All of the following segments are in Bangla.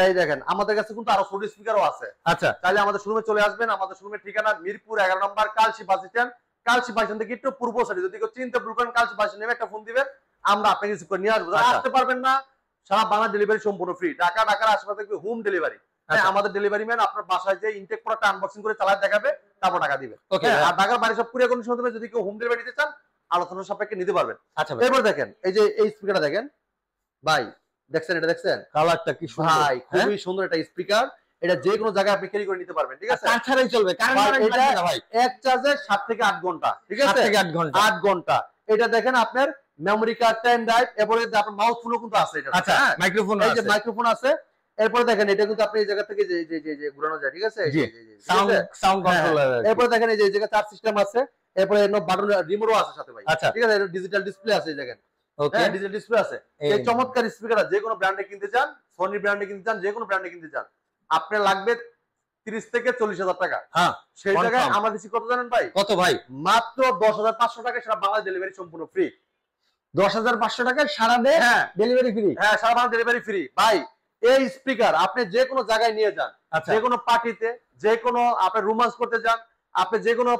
এই দেখেন আমাদের কাছে কিন্তু আরো ছোট স্পিকারও আছে। আচ্ছা, তাহলে আমাদের শোরুমে চলে আসবেন। আমাদের শোরুমের ঠিকানা মিরপুর 11 নম্বর Kalshi bus stand. Kalshi bus stand থেকে একটু পূর্ব সাইডে যদি কেউ চিনতে ভুল করেন, কালশি বাস স্ট্যান্ড নেমে একটা ফোন দিবেন, আমরা আপনাকে রিসিভ করে নিয়ে আসবো। যারা আসতে পারবেন না, সারা বাংলা ডেলিভারি সম্পূর্ণ ফ্রি। ঢাকার আশেপাশে থাকবে হোম ডেলিভারি। আমাদের ডেলিভারি ম্যান আপনার বাসায় যে ইনটেক প্রোডাক্ট আনবক্সিং করে চালায় দেখাবে, তারপর টাকা দিবে। আর ঢাকার বাইরে সব কুরিয়ার কন্ডিশন হবে। যদি কেউ হোম ডেলিভারি নিতে চান, আলোচনা সাপেক্ষে নিতে পারবেন। আচ্ছা, এবার দেখেন এই যে এই স্পিকারটা দেখেন ভাই, দেখছেন এটা, দেখছেন কালারটা কি সুন্দর ভাই, খুবই সুন্দর একটা স্পিকার। এটা যে কোনো জায়গায় আপনি ক্যারি করে নিতে পারবেন, ঠিক আছে? তার ছাড়াই চলবে, কারেন্ট এটা এক চার্জে 7 থেকে 8 ঘন্টা, ঠিক আছে? 7 থেকে 8 ঘন্টা, 8 ঘন্টা। এটা দেখেন আপনার মেমরি কার্ড, পেন ড্রাইভ, এরপরে আপনার মাউস ফোনও কিন্তু আছে এটা। আচ্ছা, মাইক্রোফোন আছে, এই যে মাইক্রোফোন আছে। এরপর দেখেন এটা কিন্তু আপনি এই জায়গা থেকে যে ঘোরানো যায়, ঠিক আছে? Sound controller. এরপর দেখেন এই যে জায়গা চার্জ সিস্টেম আছে। এরপরে বাটন রিমোটও আছে সাথে ভাই, ঠিক আছে? ডিজিটাল ডিসপ্লে আছে দেখেন। ওকে, ডিজিটাল ডিসপ্লে আছে। এই চমৎকার স্পিকারটা যে কোনো ব্র্যান্ডে কিনতে চান, সোনি ব্র্যান্ডে কিনতে চান, যে কোনো ব্র্যান্ডে কিনতে চান, আপনার লাগবে 30 থেকে 40,000 টাকা। হ্যাঁ, সেই টাকায় আমরা দিচ্ছি কত জানেন ভাই? কত ভাই? মাত্র 10,500 টাকায় সারা বাংলা ডেলিভারি সম্পূর্ণ ফ্রি। 10,500 টাকায় সারা দেশ ডেলিভারি ফ্রি। হ্যাঁ, সারা বাংলা ডেলিভারি ফ্রি ভাই। এই স্পিকার আপনি যে কোনো জায়গায় নিয়ে যান, যে কোনো পার্টিতে, যে কোনো আপনি রোমান্স করতে যান, আপনি যে কোনো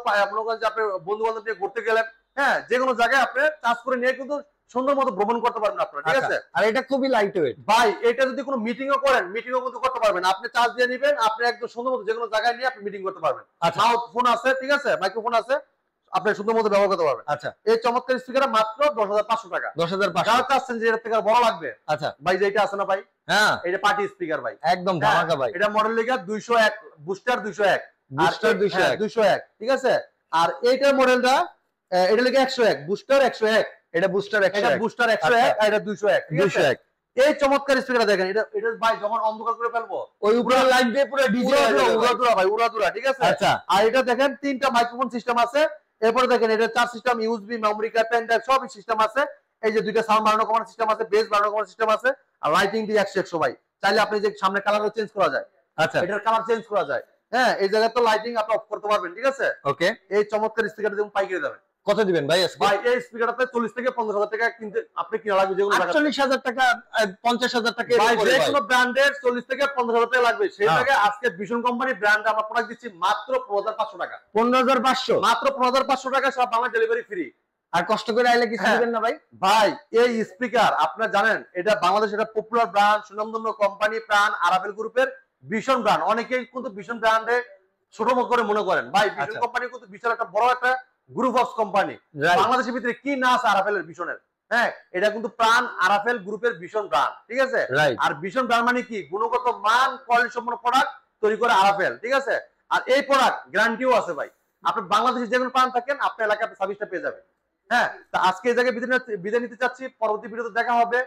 আপনি বন্ধু বান্ধব নিয়ে ঘুরতে গেলেন, হ্যাঁ, যে কোনো জায়গায় আপনি চার্জ করে নিয়ে কিন্তু সুন্দর মতো ভ্রমণ করতে পারবেন আপনারা, ঠিক আছে? আর এটা খুবই লাইট ওয়েট ভাই। এটা যদি কোনো মিটিংও করেন, মিটিংও কিন্তু করতে পারবেন। আপনি চার্জ দিয়ে নেবেন, আপনি একদম সুন্দর মতো যে কোনো জায়গায় নিয়ে আপনি মিটিং করতে পারবেন। মাউথ ফোন আছে, ঠিক আছে? মাইক্রোফোন আছে, আপনি সুন্দর মতো ব্যবহার করতে পারবেন। আচ্ছা, এই চমৎকার স্পিকার মাত্র 10,500 টাকা। 10,500 যারা চাচ্ছেন যে এর থেকে বড় লাগবে, আচ্ছা ভাই যেটা আছে না ভাই, হ্যাঁ, এটা পার্টি স্পিকার ভাই, একদম ধামাকা ভাই। এটা মডেল লেখা 201 বুস্টার 201 বুস্টার 201, ঠিক আছে? আর এইটার মডেলটা এটা লেখা 101 বুস্টার 101, এটা বুস্টার 101, এটা বুস্টার 101, আর এটা 201, ঠিক আছে? 201। এই চমৎকার স্পিকারটা দেখেন, এটা ভাই যখন অন্ধকার করে ফেলবো, ওই উপরে লাইট দিয়ে পুরো ডিজে উড়াদুরা ভাই, উড়াদুরা, ঠিক আছে? আচ্ছা, আর এটা দেখেন 3টা মাইক্রোফোন সিস্টেম আছে। এরপরে দেখেন এটা 4 system, USB, memory card, pen drive সব সিস্টেম আছে। এই যে 2টা সাউন্ড বাড়ানো কমানো সিস্টেম আছে, বেস বাড়ানো কমানো সিস্টেম আছে, আর লাইটিং দিয়ে 100 ভাই। চাইলে আপনি যে সামনে কালারও চেঞ্জ করা যায়। আচ্ছা, এটার কালার চেঞ্জ করা যায়। হ্যাঁ, এই জায়গায় তো লাইটিং আপনি অফ করতে পারবেন, ঠিক আছে? ওকে, এই চমৎকার স্পিকারটা যেমন পাইকারি দামে কত দিবেন ভাই আজকে? ভাই এই স্পিকারটাতে 40 থেকে 50,000 টাকা কিনতে আপনি কিনা লাগবে, যেগুলো 48,000 টাকা 50,000 টাকা ভাই, যে কোনো ব্র্যান্ডের 40 থেকে 50,000 টাকা লাগবে। সেই জায়গায় আজকে ভীষণ কোম্পানি ব্র্যান্ড আমরা প্রোডাক্ট দিচ্ছি মাত্র 15,500 টাকা। 15,500 মাত্র 15,500 টাকা সব বাংলা ডেলিভারি ফ্রি। আর কষ্ট করে আইলে কিছু দিবেন না ভাই? ভাই এই স্পিকার আপনারা জানেন, এটা বাংলাদেশ এটা পপুলার ব্র্যান্ড, সুনামধন্য কোম্পানি প্রাণ আরাফেল গ্রুপের ভীষণ ব্র্যান্ড। অনেকেই কিন্তু ভীষণ ব্র্যান্ডে ছোট করে মনে করেন, ভাই ভীষণ কোম্পানি কিন্তু বিশাল একটা বড় একটা গ্রুপ অফ কোম্পানি। বাংলাদেশের ভিতরে কি না আছে আরাফেলের, ভীষণের, হ্যাঁ, এটা কিন্তু প্রাণ আরাফেল গ্রুপের ভীষণ ব্র্যান্ড, ঠিক আছে? আর ভীষণ ব্র্যান্ড মানে কি, গুণগত মান, কোয়ালিটি সম্পন্ন প্রোডাক্ট তৈরি করে আরাফেল, ঠিক আছে? আর এই প্রোডাক্ট গ্যারান্টিও আছে ভাই। আপনি বাংলাদেশে যে কোনো প্রান্ত থাকেন, আপনার এলাকায় আপনি সার্ভিসটা পেয়ে যাবেন। হ্যাঁ, তা আজকে এই জায়গায় বিদায় নিতে চাচ্ছি। পরবর্তী ভিডিওতে দেখা হবে।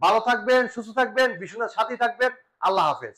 ভালো থাকবেন, সুস্থ থাকবেন, ভীষণের সাথে থাকবেন। আল্লাহ হাফেজ।